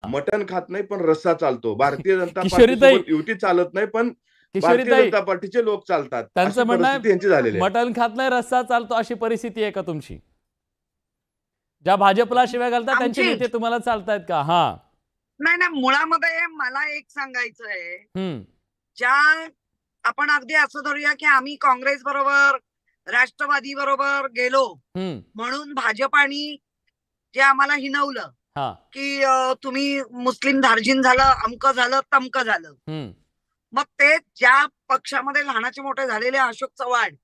मटण खात नाही पण रस्सा चालतो. भारतीय जनता पार्टीसोबत युती चालत नाही पण भारतीय जनता पार्टीचे लोक चालतात. त्यांचं म्हणणं यांची झालेली मटण खात नाही रस्सा चालतो अशी परिस्थिती आहे का तुमची? ज्या भाजपला शिव्या घालतात त्यांचे नेते तुम्हाला चालतायत का? हा नाही नाही, मुळामध्ये मला एक सांगायचं आहे, ज्या आपण अगदी असं धरूया की आम्ही काँग्रेस बरोबर राष्ट्रवादी बरोबर गेलो म्हणून भाजपानी जे आम्हाला हिनवलं की तुम्ही मुस्लिम धार्जिन झालं, अमकं झालं, तमकं झालं, मग ते ज्या पक्षामध्ये लहानाचे मोठे झालेले अशोक चव्हाण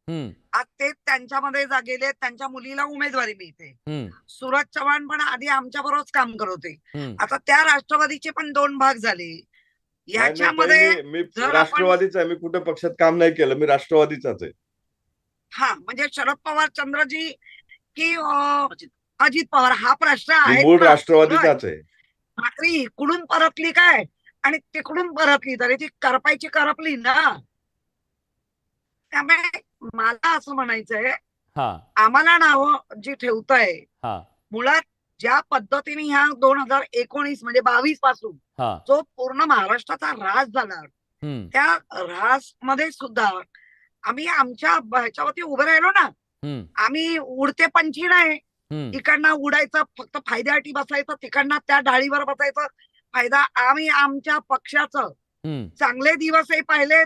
आज ते त्यांच्यामध्ये गेले, त्यांच्या मुलीला उमेदवारी मिळते. सूरज चव्हाण पण आधी आमच्या बरोबरच काम करत होते, आता त्या राष्ट्रवादीचे पण 2 भाग झाले. याच्यामध्ये मी राष्ट्रवादीचा आहे, मी कुठे पक्षात काम नाही केलं, मी राष्ट्रवादीचाच आहे. हा म्हणजे शरद पवार चंद्रजी की अजित पवार हा प्रश्न आहे, मूळ राष्ट्रवादीचाच आहे. ठाकरे इकडून परतली काय आणि तिकडून परतली तरी ती करपायची करपली ना. त्यामुळे मला असं म्हणायचंय, आम्हाला नावं जी ठेवताय मुळात ज्या पद्धतीने ह्या 2019 म्हणजे 22 पासून जो पूर्ण महाराष्ट्राचा ऱ्हास झाला, त्या ऱ्हास मध्ये सुद्धा आम्ही आमच्या ह्याच्यावरती उभे राहिलो ना. आम्ही उडते पंछी नाही, इकडनं उडायचं फक्त फायद्यासाठी बसायचं, तिकडनं त्या डाळीवर बसायचं फायदा. आम्ही आमच्या पक्षाचं चांगले दिवसही पाहिले,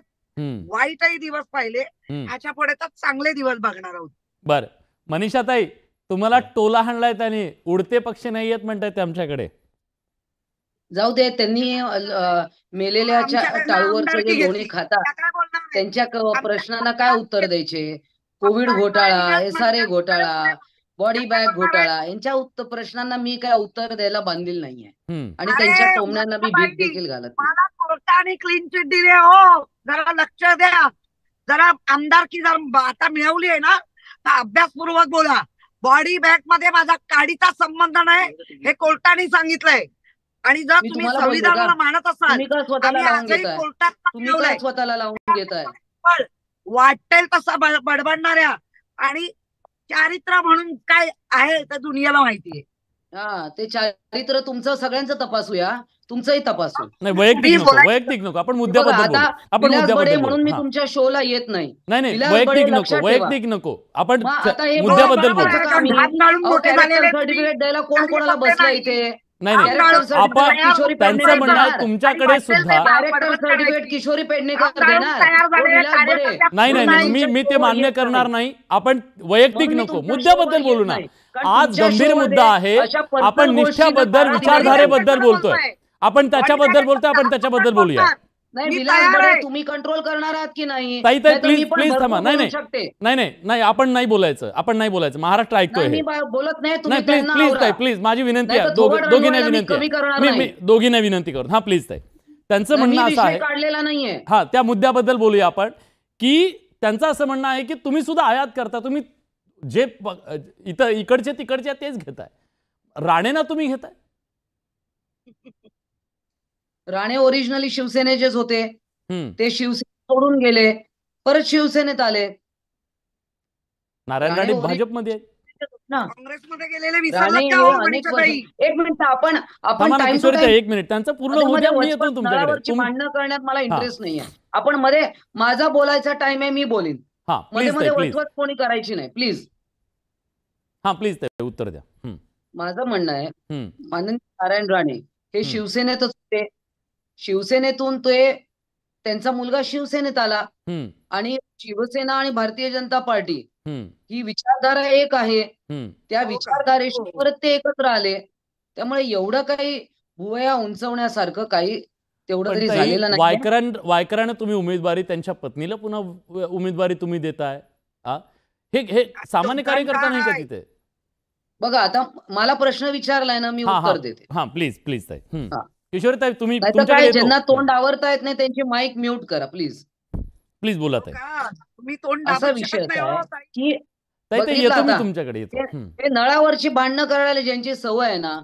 वाईटही दिवस पाहिले, ह्याच्या पुढे तर चांगले दिवस बघणार आहोत. बर मनीषाताई, तुम्हाला टोला हाणलाय त्याने, उडते पक्षी नाही येत म्हणतायत आमच्याकडे. जाऊ दे, त्यांनी मेलेल्याच्या टाळूवरचे जे लोणी खातात त्यांच्या प्रश्नांना काय उत्तर द्यायचे? कोविड घोटाळा, SRA घोटाळा, बॉडी बॅग घोटाळा, यांच्या प्रश्नांना मी काय उत्तर द्यायला बांधील नाहीये आणि त्यांच्या टोमण्यांना मी भीक देखील घालत नाही. मला कोर्टाने क्लीन चिट दिली हो, जरा लक्ष द्या. जरा आमदारकी जर आता मिळवली आहे ना तर अभ्यासपूर्वक बोला. बॉडी बॅग मध्ये माझा काडीचा संबंध नाही हे कोर्टाने सांगितलंय. आणि जर तुम्ही संविधानाला मानत असाल, स्वतःला लावून घेताय वाटेल तसा बडबडणाऱ्या आणि चारित्र्य म्हणून काय आहे तर दुनियाला माहितीये. ते चारित्र्य तुमचं सगळ्यांचं तपासूया, तुमचंही तपासू. नाही वैयक्तिक नको, आपण मुद्द्याबद्दल म्हणून मी तुमच्या शोला येत नाही. नाही वैयक्तिक नको, आपण मुद्द्याबद्दल बोलू. सर्टिफिकेट द्यायला कोण कोणाला बसलं इथे? नाही आपण त्यांचं म्हणणं आहे तुमच्याकडे सुद्धा सर्टिफिकेट किशोरी पेडणेकर देणार. नाही मी ते मान्य करणार नाही. आपण वैयक्तिक नको, मुद्द्याबद्दल बोलू ना. आज गंभीर मुद्दा आहे, आपण निष्ठाबद्दल विचारधारेबद्दल बोलतोय, आपण त्याच्याबद्दल बोलूया. तुम्ही कंट्रोल करणार आहात की नाही? प्लीज थांबा. नाही आपण नाही बोलायचं. महाराष्ट्र ऐकतोय. बोलत नाही. प्लीज माझी विनंती आहे, दोघींना विनंती करून. हा प्लीज ताई, त्यांचं म्हणणं असं आहे, काढलेला नाहीये. हा त्या मुद्द्याबद्दल बोलूया आपण, की त्यांचं असं म्हणणं आहे की तुम्ही सुद्धा आयात करता, तुम्ही जे इकडचे तिकडचे तेच घेताय, राणेंना तुम्ही घेताय. राणे ओरिजिनली शिवसेनेचेच होते, ते शिवसेना सोडून गेले, परत शिवसेनेत आले. नारायण राणे भाजपमध्ये काँग्रेसमध्ये गेलेले. एक मिनिट, आपण एक मिनिट, त्यांचं पूर्ण भांडणं करण्यात मला इंटरेस्ट नाहीये. आपण मध्ये माझा बोलायचा टाइम आहे, मी बोलीन. मध्ये वचवत कोणी करायची नाही, प्लीज. प्लीज उत्तर द्या. माझं म्हणणं आहे, माननीय नारायण राणे हे शिवसेनेतच होते. शिवसेनेतून त्यांचा मुलगा शिवसेनेत आला आणि शिवसेना आणि भारतीय जनता पार्टी ही विचारधारा एक आहे. त्या विचारधारेशी परत ते एकत्र आले. त्यामुळे एवढं काही भुवया उंचवण्यासारखं काही तेवढं तरी झालेलं नाही. वायकरांना तुम्ही उमेदवारी, त्यांच्या पत्नीला पुन्हा उमेदवारी तुम्ही देताय, हे सामान्य कार्यकर्ता नाही का तिथे? बघा, आता मला प्रश्न विचारलाय ना, मी उत्तर देते. प्लीज ताई. किशोरीताई, तुम्ही ज्यांना तोंड आवरता येत नाही त्यांची माईक म्यूट करा, प्लीज बोला ताई. असा विषय की तुमच्याकडे येतो नळावरची भांडणं करायला ज्यांची सवय आहे ना.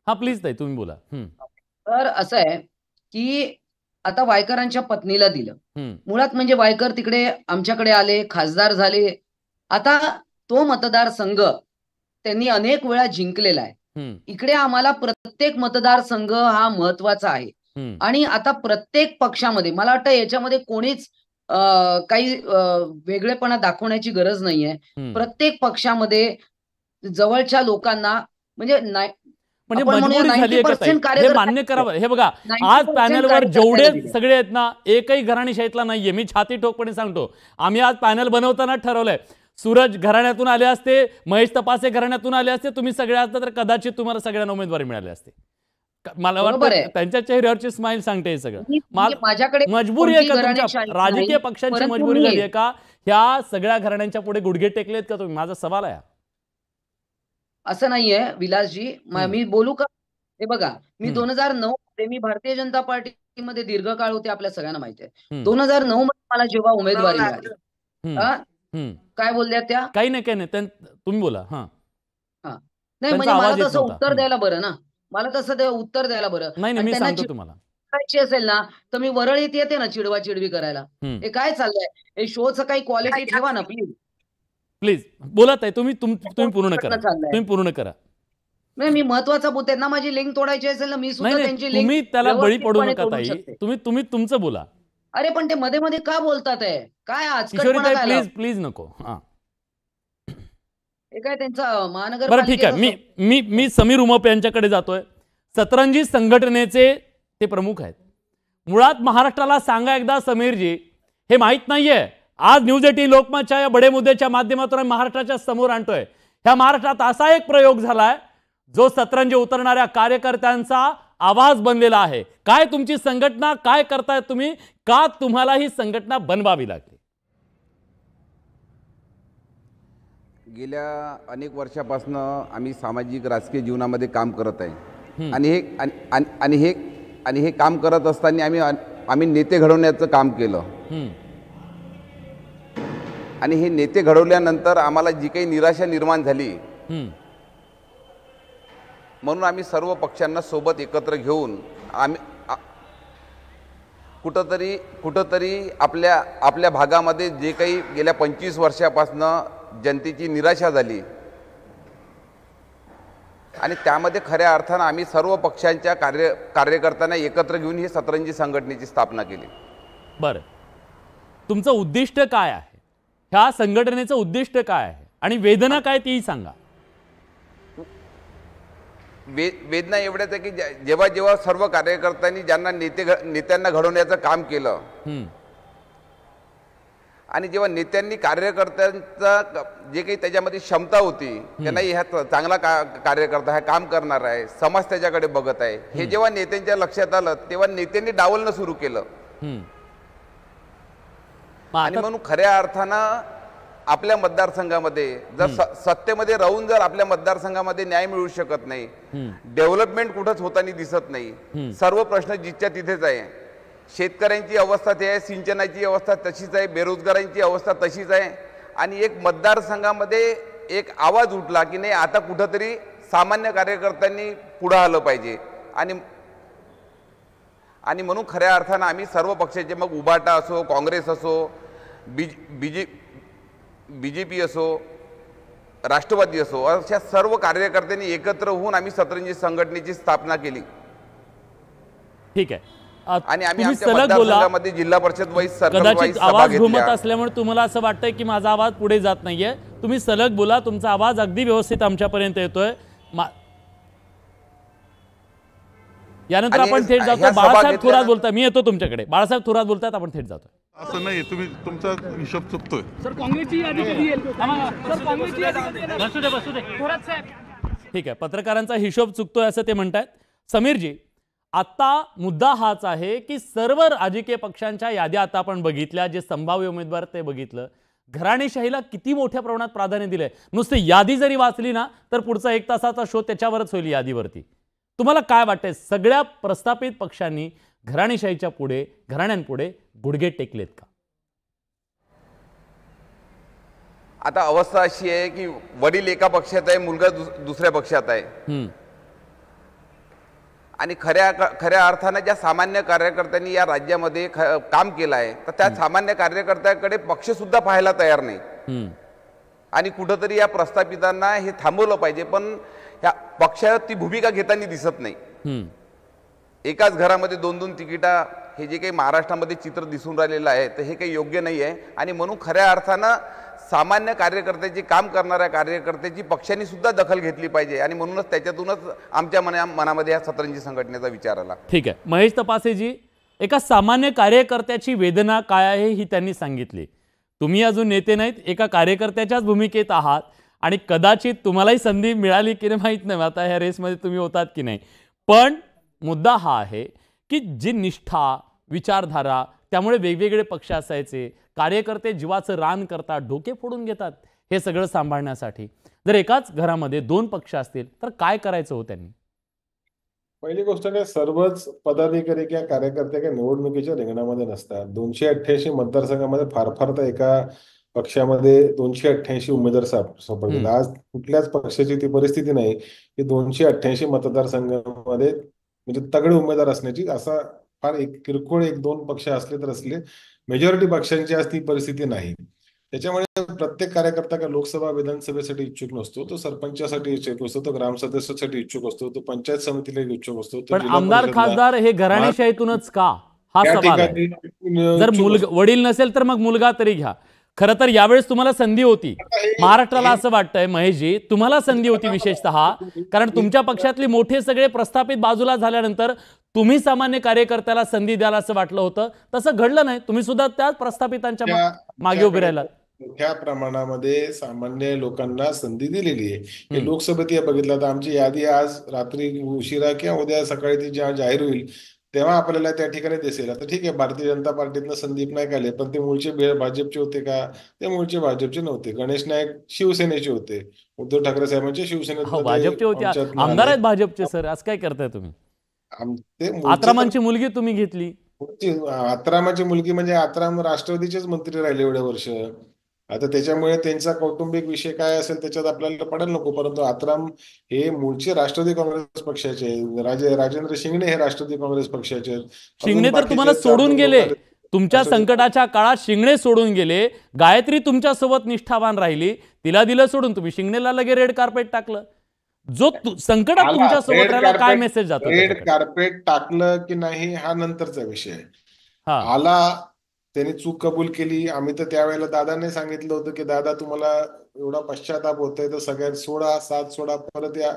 प्लीज ताई तुम्ही बोला. तर असं आहे की आता वायकरांच्या पत्नीला दिलं, मुळात म्हणजे वायकर तिकडे आमच्याकडे आले, खासदार झाले. आता तो मतदारसंघ त्यांनी अनेक वेळा जिंकलेला आहे. इकडे आम्हाला प्रत्येक मतदारसंघ हा महत्वाचा आहे आणि आता प्रत्येक पक्षामध्ये मला वाटतं याच्यामध्ये कोणीच काही वेगळेपणा दाखवण्याची गरज नाहीये. प्रत्येक पक्षामध्ये जवळच्या लोकांना म्हणजे मजबुरी झाली हे मान्य करावं. हे बघा, आज पॅनलवर जेवढे सगळे आहेत ना, एकही घराणेशाहीतला नाहीये. मी छाती ठोकपणे सांगतो, आम्ही आज पॅनल बनवताना ठरवलंय, सूरज घराण्यातून आले असते, महेश तपासे घराण्यातून आले असते, तुम्ही सगळे असता तर कदाचित तुम्हाला सगळ्यांना उमेदवारी मिळाली असते. मला वाटतं त्यांच्या चेहऱ्यावरची स्माईल सांगते हे सगळं. मजबुरी आहे का तुमच्या राजकीय पक्षांची मजबुरी झाली आहे का ह्या सगळ्या घराण्यांच्या पुढे गुडघे टेकलेत का तुम्ही? माझा सवाल आहे. असं नाहीये विलासजी, मी बोलू का? हे बघा, मी 2009 मध्ये मी भारतीय जनता पार्टीमध्ये दीर्घकाळ होते, आपल्या सगळ्यांना माहिती आहे. 2009 मध्ये मला जेव्हा उमेदवारी मिळाली, काय बोलल्या त्या? काही नाही तुम्ही बोला. नाही म्हणजे मला तसं उत्तर द्यायला बरं ना, मला तसं उत्तर द्यायला बरं. मी सांगतो तुम्हाला, असेल ना तर मी वरळीत येते ना चिडवा चिडवी करायला. हे काय चाललंय? हे शोचं काही क्वालिटी ठेवा ना प्लीज. बोलत आहे तुम्ही पूर्ण करा. तुम्ही पूर्ण करा. नाही, मी महत्वाचा बोलत आहे ना, माझी लिंक तोडायची असेल ना, मी सुद्धा त्यांची लिंक. तुम्ही त्याला बळी पडू नका ताई. तुम्ही तुमचं बोला. अरे पण ते मध्ये मध्ये का बोलतात आहे? काय आज प्लीज नको. हे काय त्यांचा महानगर. बरं ठीक आहे, मी समीर उमप यांच्याकडे जातोय. सतरंजी संघटनेचे ते प्रमुख आहेत. मुळात महाराष्ट्राला सांगा एकदा समीरजी, हे माहित नाहीये, आज न्यूज 18 लोकमतच्या या बडे मुद्द्याच्या माध्यमातून महाराष्ट्राच्या समोर आणतोय. ह्या महाराष्ट्रात असा एक प्रयोग झालाय जो सतरंजी उतरणाऱ्या कार्यकर्त्यांचा आवाज बनलेला आहे. काय तुमची संघटना, काय करताय तुम्ही, का तुम्हाला ही संघटना बनवावी लागली? गेल्या अनेक वर्षापासून आम्ही सामाजिक राजकीय जीवनामध्ये काम करत आहे आणि हे काम करत असताना आम्ही नेते घडवण्याचं काम केलं आणि हे नेते घडवल्यानंतर आम्हाला जी काही निराशा निर्माण झाली, म्हणून आम्ही सर्व पक्षांना सोबत एकत्र घेऊन आम्ही कुठंतरी आपल्या भागामध्ये जे काही गेल्या 25 वर्षापासून जनतेची निराशा झाली आणि त्यामध्ये खऱ्या अर्थानं आम्ही सर्व पक्षांच्या कार्यकर्त्यांना एकत्र घेऊन ही सतरंजी संघटनेची स्थापना केली. बरं, तुमचं उद्दिष्ट काय आहे? ह्या संघटनेचं उद्दिष्ट काय आहे आणि वेदना काय तीही सांगा. वेदना एवढ्याच आहे की जेव्हा सर्व कार्यकर्त्यांनी ज्यांना नेत्यांना घडवण्याचं काम केलं आणि जेव्हा नेत्यांनी कार्यकर्त्यांचा जे काही त्याच्यामध्ये क्षमता होती, त्यांना ह्या चांगला कार्यकर्ता हा काम करणार आहे, समाज त्याच्याकडे बघत आहे, हे जेव्हा नेत्यांच्या लक्षात आलं तेव्हा नेत्यांनी डावलणं सुरू केलं आणि म्हणून खऱ्या अर्थानं आपल्या मतदारसंघामध्ये जर सत्तेमध्ये राहून जर आपल्या मतदारसंघामध्ये न्याय मिळू शकत नाही, डेव्हलपमेंट कुठंच होताना दिसत नाही, सर्व प्रश्न जिथच्या तिथेच आहे, शेतकऱ्यांची अवस्था ते आहे, सिंचनाची अवस्था तशीच आहे, बेरोजगारांची अवस्था तशीच आहे आणि एक मतदारसंघामध्ये एक आवाज उठला की नाही आता कुठंतरी सामान्य कार्यकर्त्यांनी पुढे आलं पाहिजे आणि म्हणून खऱ्या अर्थानं आम्ही सर्व पक्षाचे, मग उभाटा असो, काँग्रेस असो, बीजेपी असो, राष्ट्रवादी असो, अशा सर्व कार्यकर्त्यांनी एकत्र होऊन आम्ही सतरंजी संघटनेची स्थापना केली. ठीक आहे. आणि आम्ही आमच्या मतदारसंघामध्ये जिल्हा परिषद वाईज सर्कल वाईज आवाज घुमत असल्यामुळे तुम्हाला असं वाटतंय की माझा आवाज पुढे जात नाहीये. तुम्ही सलग बोला, तुमचा आवाज अगदी व्यवस्थित आमच्यापर्यंत येतोय. यानंतर आपण थेट जातो. बाळासाहेब थोरात बोलताय, मी येतो तुमच्याकडे. बाळासाहेब थोरात बोलतायत, आपण थेट जातो. असं नाही, तुम्ही तुमचा हिशोब चुकतोय. सर काँग्रेसची यादी कधी येईल? ठीक आहे, पत्रकारांचा हिशोब चुकतोय असं ते म्हणतात. समीरजी, आता मुद्दा हाच आहे की सर्व राजकीय पक्षांच्या याद्या आता आपण बघितल्या, जे संभाव्य उमेदवार ते बघितलं, घराणेशाहीला किती मोठ्या प्रमाणात प्राधान्य दिलंय. नुसती यादी जरी वाचली ना तर पुढचा 1 तासाचा शो त्याच्यावरच होईल यादीवरती. तुम्हाला काय वाटतंय, सगळ्या प्रस्थापित पक्षांनी घराणेशाहीच्या पुढे, घराण्यांपुढे गुडघे टेकलेत का? आता अवस्था अशी आहे की वडील एका पक्षात आहे, मुलगा दुसऱ्या पक्षात आहे आणि खऱ्या अर्थाने ज्या सामान्य कार्यकर्त्यांनी या राज्यामध्ये काम केलं आहे तर त्या सामान्य कार्यकर्त्याकडे पक्ष सुद्धा पाहायला तयार नाही आणि कुठंतरी या प्रस्थापितांना हे थांबवलं पाहिजे. पण ह्या पक्षात ती भूमिका घेताना दिसत नाही. एकाच घरामध्ये 2-2 तिकिटा, हे जे काही महाराष्ट्रामध्ये चित्र दिसून राहिलेलं आहे तर हे काही योग्य नाही आहे. आणि म्हणून खऱ्या अर्थानं सामान्य कार्यकर्त्याची, काम करणाऱ्या कार्यकर्त्याची पक्षांनी सुद्धा दखल घेतली पाहिजे. आणि म्हणूनच त्याच्यातूनच आमच्या मनामध्ये या सतरंजी संघटनेचा विचार आला. ठीक आहे, महेश तपासेजी, एका सामान्य कार्यकर्त्याची वेदना काय आहे ही त्यांनी सांगितली. तुम्ही अजून नेते नाहीत, एका कार्यकर्त्याच्याच भूमिकेत आहात आणि कदाचित तुम्हालाही संधी मिळाली की नाही माहीत नाही, आता ह्या रेसमध्ये तुम्ही होतात की नाही. पण मुद्दा हा आहे की जी निष्ठा, विचारधारा, त्यामुळे वेगवेगळे पक्ष असायचे, कार्यकर्ते जीवाचं रान करतात, डोके फोडून घेतात हे सगळं सांभाळण्यासाठी. जर एकाच घरामध्ये 2 पक्ष असतील तर काय करायचं हो त्यांनी? पहिली गोष्ट काय, सर्वच पदाधिकारी किंवा कार्यकर्ते काही निवडणुकीच्या रिंगणामध्ये नसतात. 288 मतदारसंघामध्ये फार फार तर एका पक्षामध्ये 288 उमेदवार सापडतील. आज कुठल्याच पक्षाची ती परिस्थिती नाही की 288 मतदारसंघामध्ये म्हणजे तगडे उमेदवार असण्याची. असा फार किरकोळ 1-2 पक्ष असले तर असले, मेजॉरिटी पक्षांची आज ती परिस्थिती नाही. त्याच्यामुळे प्रत्येक कार्यकर्ता का लोकसभा, विधानसभेसाठी इच्छुक नसतो, तो सरपंचासाठी इच्छुक असतो, तो ग्रामसदस्यासाठी इच्छुक असतो, तो पंचायत समितीला इच्छुक असतो. पण आमदार खासदार हे घराणेशाहीतूनच का, हा सवाल आहे. जर वडील नसेल तर मग मुलगा तरी घ्या. खरं तर यावेळेस तुम्हाला संधी होती. महाराष्ट्राला असं वाटतंय महेशजी, तुम्हाला संधी होती विशेषतः, कारण तुमच्या पक्षातले मोठे सगळे प्रस्थापित बाजूला झाल्यानंतर तुम्ही सामान्य कार्यकर्त्याला संधी द्याल असं वाटलं होतं. तसं घडलं नाही. तुम्ही सुद्धा त्याच प्रस्थापितांच्या मागे उभे राहिलात. मोठ्या प्रमाणामध्ये सामान्य लोकांना संधी दिलेली आहे. हे लोकसभेत बघितलं तर आमची यादी आज रात्री उशिरा किंवा उद्या सकाळी ती जेव्हा जाहीर होईल तेव्हा आपल्याला त्या ठिकाणी दिसेल. आता ठीक आहे, भारतीय जनता पार्टीतनं संदीप नाईक आले, पण ते मूळचे भाजपचे होते का? ते मूळचे भाजपचे नव्हते. गणेश नाईक शिवसेनेचे होते, उद्धव ठाकरे साहेबांचे शिवसेनेत भाजपचे होते, आमदार आहेत भाजपचे. सर असं काय करताय तुम्ही? आत्रामांची मुलगी तुम्ही घेतली. आत्रामाची मुलगी म्हणजे आत्राम राष्ट्रवादीचेच मंत्री राहिले एवढे वर्ष. आता त्याच्यामुळे त्यांचा कौटुंबिक विषय काय असेल त्याच्यात आपल्याला पडायला नको. परंतु आत्राम हे मूळचे राष्ट्रवादी काँग्रेस पक्षाचे, राजेंद्र शिंगणे हे राष्ट्रवादी काँग्रेस पक्षाचे. शिंगणे तर तुम्हाला सोडून गेले. तुमच्या संकटाच्या काळात शिंगणे सोडून गेले. गायत्री तुमच्या सोबत निष्ठावान राहिली, तिला दिलं सोडून, तुम्ही शिंगणेला लगे रेड कार्पेट टाकलं. जो संकटात तुमच्या सोबत राहिला, काय मेसेज जातो? रेड कार्पेट टाकलं की नाही हा नंतरचा विषय. आला, त्यांनी चूक कबूल केली. आम्ही तर त्यावेळेला दादाने सांगितलं होतं की दादा तुम्हाला एवढा पश्चाताप होतोय तर सगळ्यात सोडा, साथ सोडा, परत या.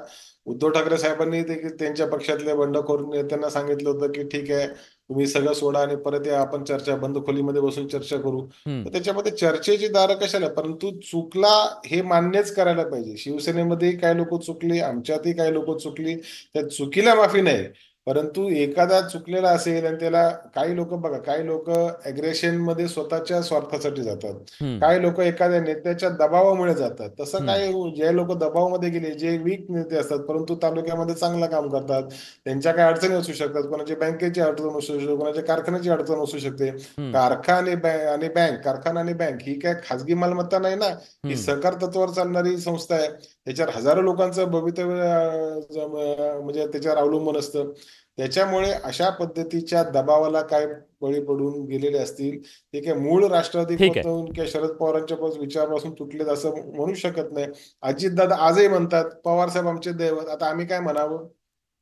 उद्धव ठाकरे साहेबांनी त्यांच्या पक्षातले बंडखोर नेत्यांना सांगितलं होतं की ठीक आहे, तुम्ही सगळं सोडा आणि परत या, आपण चर्चा बंद खोलीमध्ये बसून चर्चा करू. तर त्याच्यामध्ये चर्चेची दारं कशाला? परंतु चुकला हे मान्यच करायला पाहिजे. शिवसेनेमध्ये काही लोक चुकली, आमच्यातही काही लोक चुकली, त्या चुकीला माफी नाही. परंतु एखादा चुकलेला असेल आणि त्याला, काही लोक बघा, काही लोक अग्रेशन मध्ये स्वतःच्या स्वार्थासाठी जातात, काही लोक एखाद्या नेत्याच्या दबावामुळे जातात. तसं काय, जे लोक दबावामध्ये गेले, जे वीक नेते असतात परंतु तालुक्यामध्ये चांगलं काम करतात, त्यांच्या काही अडचणी असू शकतात. कोणाची बँकेची अडचण असू शकते, कोणाच्या कारखान्याची अडचण असू शकते. कारखाना आणि बँक ही काय खासगी मालमत्ता नाही ना, ही सहकार तत्वावर चालणारी संस्था आहे. त्याच्यावर हजारो लोकांचं भवितव्य म्हणजे त्याच्यावर अवलंबून असतं. त्याच्यामुळे अशा पद्धतीच्या दबावाला काय बळी पडून गेलेले असतील, ते काय मूळ राष्ट्रवादी किंवा शरद पवारांच्या विचारापासून तुटलेत असं म्हणू शकत नाही. अजितदादा आजही म्हणतात पवार साहेब आमचे दैवत. आता आम्ही काय म्हणावं?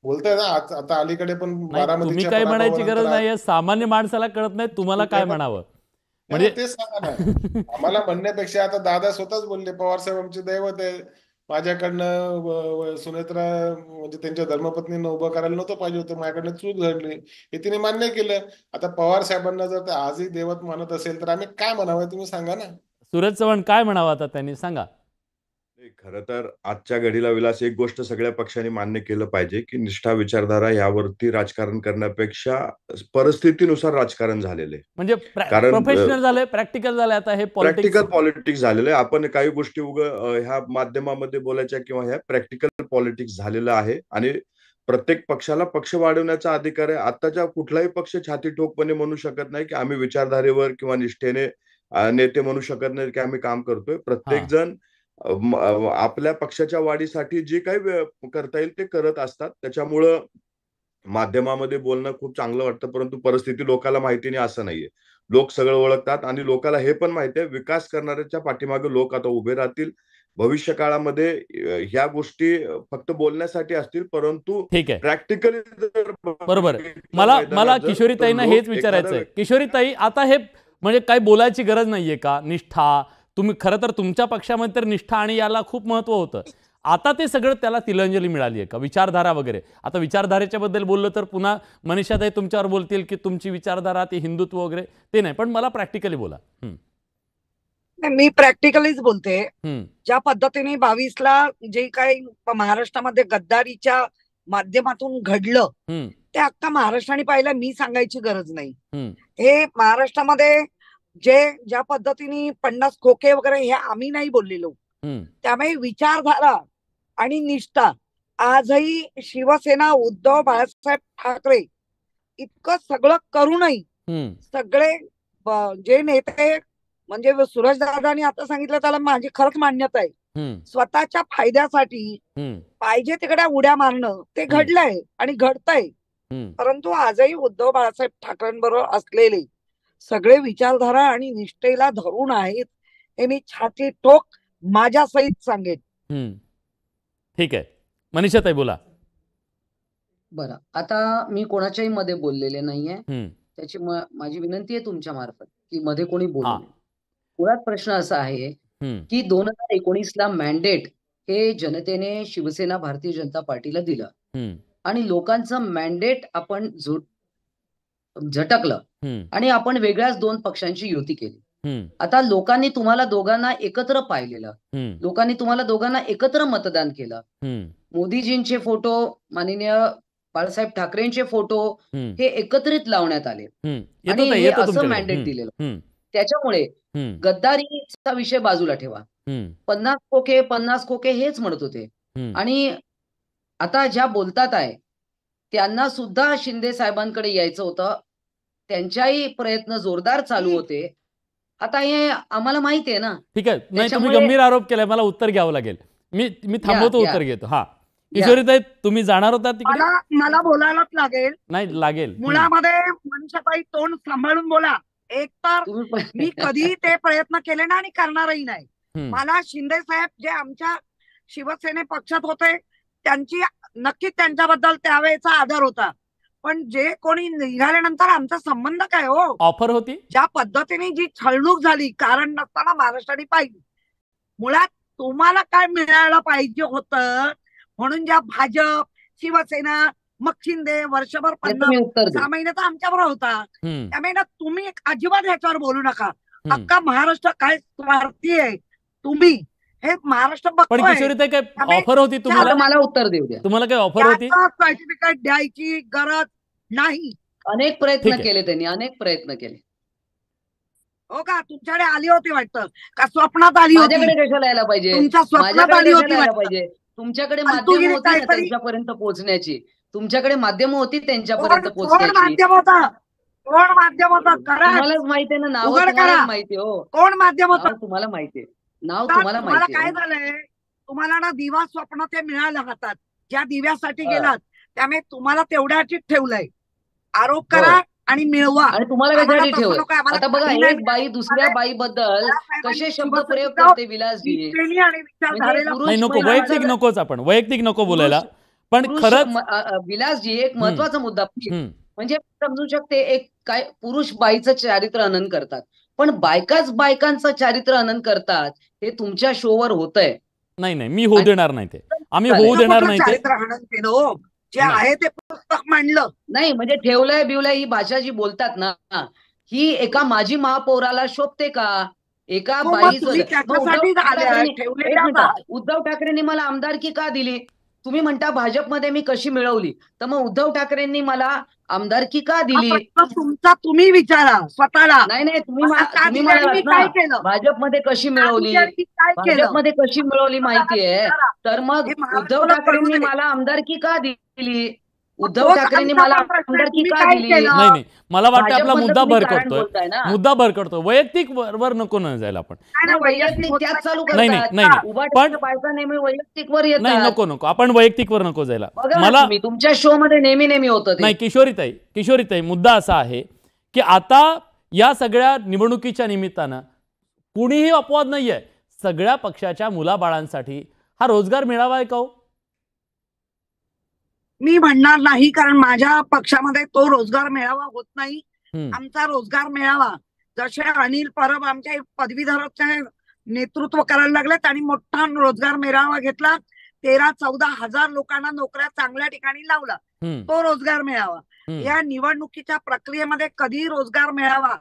बोलताय ना, आता अलीकडे पण बारामतीच्या, काय म्हणायची गरज नाही, सामान्य माणसाला कळत नाही तुम्हाला काय म्हणावं. म्हणजे ते सांगा ना, आम्हाला म्हणण्यापेक्षा आता दादा स्वतःच बोलले पवार साहेब आमचे दैवत आहे. माझ्याकडनं सुनेत्रा म्हणजे त्यांच्या धर्मपत्नीनं उभं करायला नव्हतं पाहिजे होतं, माझ्याकडनं चूक घडली, हे तिने मान्य केलं. आता पवार साहेबांना जर आजही देवत मानत असेल तर आम्ही काय म्हणावं तुम्ही सांगा ना. सूरज चव्हाण काय म्हणावं आता त्यांनी, सांगा. खरं तर आजच्या घडीला विलास, एक गोष्ट सगळ्या पक्षांनी मान्य केलं पाहिजे की निष्ठा, विचारधारा यावरती राजकारण करण्यापेक्षा परिस्थितीनुसार राजकारण झालेलं आहे. म्हणजे प्रोफेशनल झालंय, प्रॅक्टिकल झालंय. आता हे प्रॅक्टिकल पॉलिटिक्स झालेलं आहे. आपण काही गोष्टी ह्या माध्यमामध्ये बोलायच्या किंवा ह्या प्रॅक्टिकल पॉलिटिक्स झालेलं आहे आणि प्रत्येक पक्षाला पक्ष वाढवण्याचा अधिकार आहे. आताच्या कुठलाही पक्ष छाती ठोकपणे म्हणू शकत नाही की आम्ही विचारधारेवर किंवा निष्ठेने नेते म्हणू शकत नाही की आम्ही काम करतोय. प्रत्येक जण आपल्या पक्षाच्या वाढीसाठी जे काही करता येईल ते करत असतात. त्याच्यामुळं माध्यमामध्ये बोलणं खूप चांगलं वाटतं, परंतु परिस्थिती लोकांना माहिती नाही असं नाहीये. लोक सगळं ओळखतात आणि लोकांना हे पण माहिती आहे विकास करणाऱ्याच्या पाठीमागे लोक आता उभे राहतील. भविष्य काळामध्ये ह्या गोष्टी फक्त बोलण्यासाठी असतील, परंतु प्रॅक्टिकली बरोबर. मला किशोरीताईंना हेच विचारायचं आहे. किशोरीताई, आता हे म्हणजे काही बोलायची गरज नाहीये का? निष्ठा, तुम्ही खरं तर तुमच्या पक्षामध्ये तर निष्ठा आणि याला खूप महत्व होतं. आता ते सगळं त्याला तिलांजली मिळाली आहे का? विचारधारा वगैरे. आता विचारधारेच्या बद्दल बोललं तर पुन्हा मनीषाताई तुमच्यावर बोलतील की तुमची विचारधारा ती हिंदुत्व वगैरे ते नाही, पण मला प्रॅक्टिकली बोला. मी प्रॅक्टिकलीच बोलते. ज्या पद्धतीने 22ला जे काही महाराष्ट्रामध्ये गद्दारीच्या माध्यमातून घडलं ते अख्खा महाराष्ट्राने पाहिलं, मी सांगायची गरज नाही. हे महाराष्ट्रामध्ये ज्या पद्धतीने 50 खोके वगैरे हे आम्ही नाही बोललेलो. त्यामुळे विचारधारा आणि निष्ठा आजही शिवसेना, उद्धव बाळासाहेब ठाकरे इतकं सगळं करूनही सगळे जे नेते म्हणजे सूरजदादांनी आता सांगितलं त्याला माझी खरंच मान्यता आहे. स्वतःच्या फायद्यासाठी पाहिजे तिकडे उड्या मारणं ते घडलंय आणि घडतंय. परंतु आजही उद्धव बाळासाहेब ठाकरेंबरोबर असलेले सगळे विचारधारा आणि निष्ठेला धरून आहेत हे मी छाती ठोक माझ्या सहित सांगेन. ठीक आहे, मनीषाताई बोला. बरं, आता मी कोणाच्याही मध्ये बोललेले नाहीये. त्याची माझी विनंती आहे तुमच्या मार्फत की मध्ये कोणी बोलू. मुळात प्रश्न असा आहे की 2019ला मॅन्डेट हे जनतेने शिवसेना भारतीय जनता पार्टीला दिलं आणि लोकांचं मॅन्डेट आपण झटकलं आणि आपण वेगळ्याच 2 पक्षांची युती केली. आता लोकांनी तुम्हाला दोघांना एकत्र पाहिलेलं, लोकांनी तुम्हाला दोघांना एकत्र मतदान केलं. मोदीजींचे फोटो, माननीय बाळासाहेब ठाकरेंचे फोटो हे एकत्रित लावण्यात आले आणि हे असं मॅन्डेट दिलेलं. त्याच्यामुळे गद्दारीचा विषय बाजूला ठेवा. 50 खोके हेच म्हणत होते आणि आता ज्या बोलतात आहे त्यांना सुद्धा शिंदे साहेबांकडे यायचं होतं. त्यांच्याही प्रयत्न जोरदार चालू होते. आता हे आम्हाला माहिती आहे ना. ठीक आहे, नाही तुम्ही गंभीर आरोप केलाय, मला उत्तर घ्यावं लागेल. मी थांबवतो, उत्तर घेतो. हा किशोरीताई, तुम्ही जाणार होता तिकडे? मला बोलायलाच लागेल. नाही लागेल. मुळामध्ये मनीषाताई तोंड सांभाळून बोला. एक तर मी कधी ते प्रयत्न केले ना आणि करणारही नाही. मला शिंदे साहेब जे आमच्या शिवसेने पक्षात होते त्यांची नक्कीच त्यांच्याबद्दल त्यावेळेचा आदर होता, पण जे कोणी निघाल्यानंतर आमचा संबंध काय हो. ऑफर होती ज्या पद्धतीने जी छळणूक झाली कारण नसताना महाराष्ट्राने पाहिली. मुळात तुम्हाला काय मिळायला पाहिजे होतं म्हणून ज्या भाजप, शिवसेना, मग शिंदे वर्षभर 6 महिन्याचा आमच्याबरोबर होता. त्यामुळे तुम्ही अजिबात ह्याच्यावर बोलू नका. अख्खा महाराष्ट्र काय स्वार्थी आहे तुम्ही हे महाराष्ट्र बघतोय. पण किशोरीताई काय ऑफर होती तुम्हाला? मला उत्तर देऊ द्या. तुम्हाला काय ऑफर होती? सर्टिफिकेट द्यायची गरज नाही. अनेक प्रयत्न केले त्यांनी, अनेक प्रयत्न केले. हो का? तुमच्याकडे आली होती वाटतं का स्वप्नात आली होती? माझ्याकडे कशाला यायला पाहिजे? तुमच्या स्वप्नात आली होती पाहिजे. तुमच्याकडे माध्यम होती त्यांच्यापर्यंत पोहोचण्याची. तुमच्याकडे माध्यम होती त्यांच्यापर्यंत पोहोचण्याची. माध्यम होता? कोण माध्यम होता? तुम्हालाच माहिती आहे ना. नाव तुम्हाला माहिती हो. कोण माध्यम होतं? तुम्हाला माहितीये नाव, तुम्हाला माहिती. काय झालंय तुम्हाला ना दिवा स्वप्न ते मिळालं हातात, ज्या दिव्यासाठी गेलात त्यामुळे तुम्हाला तेवढ्याची ठेवलंय. आरोप करा आणि मिळवा. आणि तुम्हाला कशासाठी ठेवलं? आता बघा, एक बाई दुसऱ्या बाईबद्दल कसे शब्द प्रयोग करते विलासजी. नाही नको, वैयक्तिक नकोच, आपण वैयक्तिक नको बोलायला. पण खरंच विलासजी एक महत्वाचा मुद्दा म्हणजे समजू शकते, एक काय पुरुष बाईचं चारित्र्य हनन करतात पण बायकाच बायकांचं चारित्र्य हनन करतात हे तुमच्या शोवर होतंय. नाही नाही, मी होऊ देणार नाही ते. आम्ही होऊ देणार नाही ते. चारित्र्य हनन केलं जे आहे ते पुस्तक मांडलं नाही. म्हणजे ठेवलंय बिवलंय ही भाषा जी बोलतात ना, ही एका माजी महापौराला शोभते का? एका बाईचं. उद्धव ठाकरेंनी मला आमदारकी का दिली? तुम्ही म्हणता भाजपमध्ये मी कशी मिळवली, तर मग उद्धव ठाकरेंनी मला आमदारकी का दिली? तुमचा तुम्ही विचारा स्वतःला. नाही नाही, तुम्ही म्हणालात भाजपमध्ये कशी मिळवली, भाजपमध्ये कशी मिळवली माहितीये, तर मग उद्धव ठाकरेंनी मला आमदारकी का दिली? उद्धव ठाकरेंनी मला आमदारकी का दिली? नाही नाही, मला वाटतं आपला मुद्दा भरकटतोय, मुद्दा भरकटतो. वैयक्तिक वर नको न जायला आपण. वैयक्तिक त्यात चालू नाही नाही, पण बायका नेहमी वैयक्तिक वर येतात. नाही नको नको, आपण वैयक्तिक वर नको जायला. मला तुमच्या शो मध्ये नेहमी होतं. नाही किशोरीताई, मुद्दा असा आहे की आता या सगळ्या निवडणुकीच्या निमित्तानं कुणीही अपवाद नाहीये. सगळ्या पक्षाच्या मुलाबाळांसाठी हा रोजगार मिळावा आहे का हो? मी म्हणणार नाही, कारण माझ्या पक्षामध्ये तो रोजगार मेळावा होत नाही. आमचा रोजगार मेळावा, जसे अनिल परब आमच्या पदवीधराचे नेतृत्व करायला लागलेत आणि मोठा रोजगार मेळावा घेतला, 13-14 हजार लोकांना नोकऱ्या चांगल्या ठिकाणी लावला, तो रोजगार मेळावा. या निवडणुकीच्या प्रक्रियेमध्ये कधी रोजगार मेळावा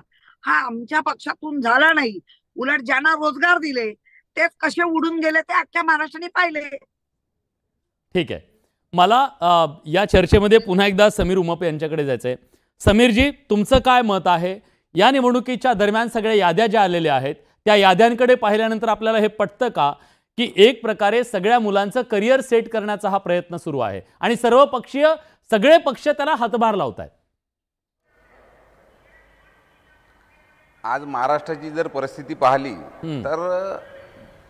हा आमच्या पक्षातून झाला नाही. उलट ज्यांना रोजगार दिले तेच कसे उडून गेले ते अख्ख्या महाराष्ट्राने पाहिले. ठीक आहे, मला या चर्चेमध्ये पुन्हा एकदा समीर उमाप यांच्याकडे जायचंय. समीरजी, तुमचं काय मत आहे? या निवडणुकीच्या दरम्यान सगळ्या याद्या ज्या आलेल्या आहेत त्या याद्यांकडे पाहिल्यानंतर आपल्याला हे पटतं का की एक प्रकारे सगळ्या मुलांचं करिअर सेट करण्याचा हा प्रयत्न सुरू आहे आणि सगळे पक्ष त्याला हातभार लावत आहेत? आज महाराष्ट्राची जर परिस्थिती पाहिली तर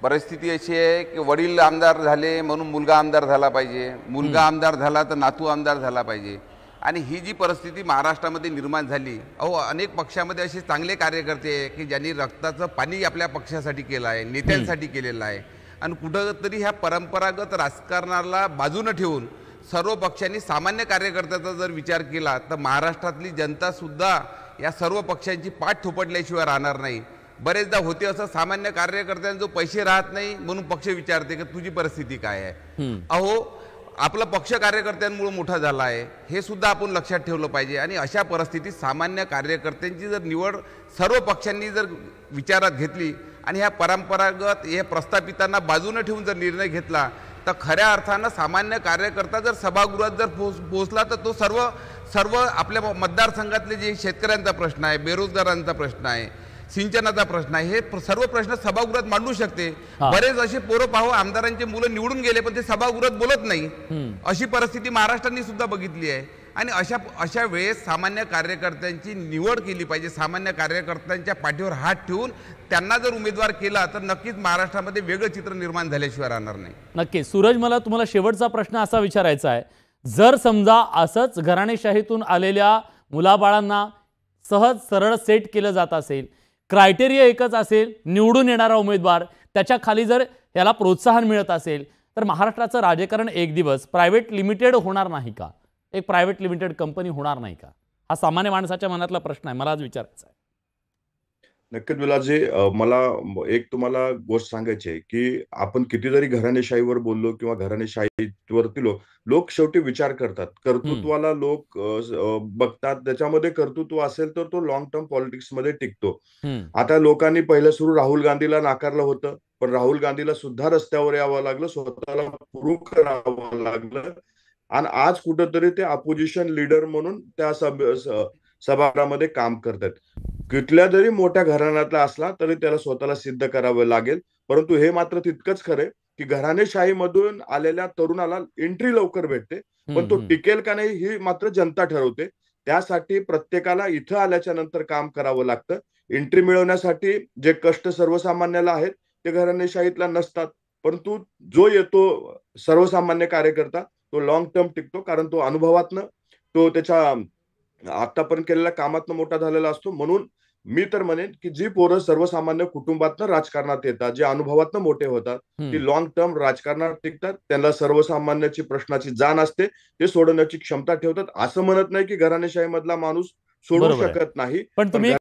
परिस्थिती अशी आहे की वडील आमदार झाले म्हणून मुलगा आमदार झाला पाहिजे, मुलगा आमदार झाला तर नातू आमदार झाला पाहिजे. आणि ही जी परिस्थिती महाराष्ट्रामध्ये निर्माण झाली, अनेक पक्षामध्ये असे चांगले कार्यकर्ते आहे की ज्यांनी रक्ताचं पाणी आपल्या पक्षासाठी केलं आहे, नेत्यांसाठी केलेलं आहे. आणि कुठंतरी ह्या परंपरागत राजकारणाला बाजूनं ठेवून सर्व पक्षांनी सामान्य कार्यकर्त्याचा जर विचार केला तर महाराष्ट्रातली जनता सुद्धा या सर्व पक्षांची पाठ थोपटल्याशिवाय राहणार नाही. बरेचदा होते असं, सामान्य कार्यकर्त्यांचा पैसे राहत नाही म्हणून पक्ष विचारते की तुझी परिस्थिती काय आहे. आपला पक्ष कार्यकर्त्यांमुळे मोठा झाला आहे हे सुद्धा आपण लक्षात ठेवलं पाहिजे. आणि अशा परिस्थितीत सामान्य कार्यकर्त्यांची जर निवड सर्व पक्षांनी जर विचारात घेतली आणि ह्या परंपरागत हे प्रस्थापितांना बाजूने ठेवून जर निर्णय घेतला तर खऱ्या अर्थानं सामान्य कार्यकर्ता जर सभागृहात जर पोहोचला तर तो सर्व आपल्या मतदारसंघातले जे शेतकऱ्यांचा प्रश्न आहे, बेरोजगारांचा प्रश्न आहे, सिंचनाचा प्रश्न आहे, हे सर्व प्रश्न सभागृहात मांडू शकते. बरेच असे पोरं पाहू आमदारांचे मुलं निवडून गेले पण ते सभागृहात बोलत नाही, अशी परिस्थिती महाराष्ट्राने सुद्धा बघितली आहे. आणि अशा वेळेस सामान्य कार्यकर्त्यांची निवड केली पाहिजे. सामान्य कार्यकर्त्यांच्या पाठीवर हात ठेवून त्यांना जर उमेदवार केला तर नक्कीच महाराष्ट्रामध्ये वेगळं चित्र निर्माण झाल्याशिवाय राहणार नाही. नक्की. सूरज, मला तुम्हाला शेवटचा प्रश्न असा विचारायचा आहे, जर समजा असंच घराणेशाहीतून आलेल्या मुलाबाळांना सहज सरळ सेट केलं जात असेल, क्रायटेरिया एकच असेल, निवडून येणारा उमेदवार, त्याच्या खाली जर याला प्रोत्साहन मिळत असेल तर महाराष्ट्राचं राजकारण एक दिवस प्रायव्हेट लिमिटेड होणार नाही का? एक प्रायव्हेट लिमिटेड कंपनी होणार नाही का? हा सामान्य माणसाच्या मनातला प्रश्न आहे, मला आज विचारायचा आहे. नक्कीच विलासजी, मला एक तुम्हाला गोष्ट सांगायची आहे की आपण किती जरी घराणेशाहीवर बोललो किंवा घराणेशाहीवरती लोक शेवटी विचार करतात, कर्तृत्वाला लोक बघतात. त्याच्यामध्ये कर्तृत्व असेल तर तो लॉंग टर्म पॉलिटिक्स मध्ये टिकतो. आता लोकांनी पहिलं सुरू राहुल गांधीला नाकारलं होतं, पण राहुल गांधीला सुद्धा रस्त्यावर यावं लागलं, स्वतःला प्रूव्ह करावं लागलं आणि आज कुठंतरी ते अपोजिशन लीडर म्हणून त्या सभागृहामध्ये काम करतात. कुठल्या जरी मोठ्या घराण्यातला असला तरी त्याला स्वतःला सिद्ध करावं लागेल. परंतु हे मात्र तितकंच खरं की घराणेशाहीमधून आलेल्या तरुणाला एंट्री लवकर भेटते, पण तो टिकेल का नाही ही मात्र जनता ठरवते. त्यासाठी प्रत्येकाला इथं आल्याच्या नंतर काम करावं लागतं. एंट्री मिळवण्यासाठी जे कष्ट सर्वसामान्याला आहेत ते घराणेशाहीतला नसतात, परंतु जो येतो सर्वसामान्य कार्यकर्ता तो लॉंग टर्म टिकतो, कारण तो अनुभवातनं, तो त्याच्या आतापर्यंत केलेल्या कामातनं मोठा झालेला असतो. म्हणून मी तर म्हणेन की जी पोरं सर्वसामान्य कुटुंबातनं राजकारणात येतात, जे अनुभवातनं मोठे होतात, ती लॉंग टर्म राजकारणात टिकतात. त्यांना सर्वसामान्याची प्रश्नाची जाण असते, ते सोडवण्याची क्षमता ठेवतात. असं म्हणत नाही की घराणेशाही मधला माणूस सोडू शकत नाही, पण तुम्ही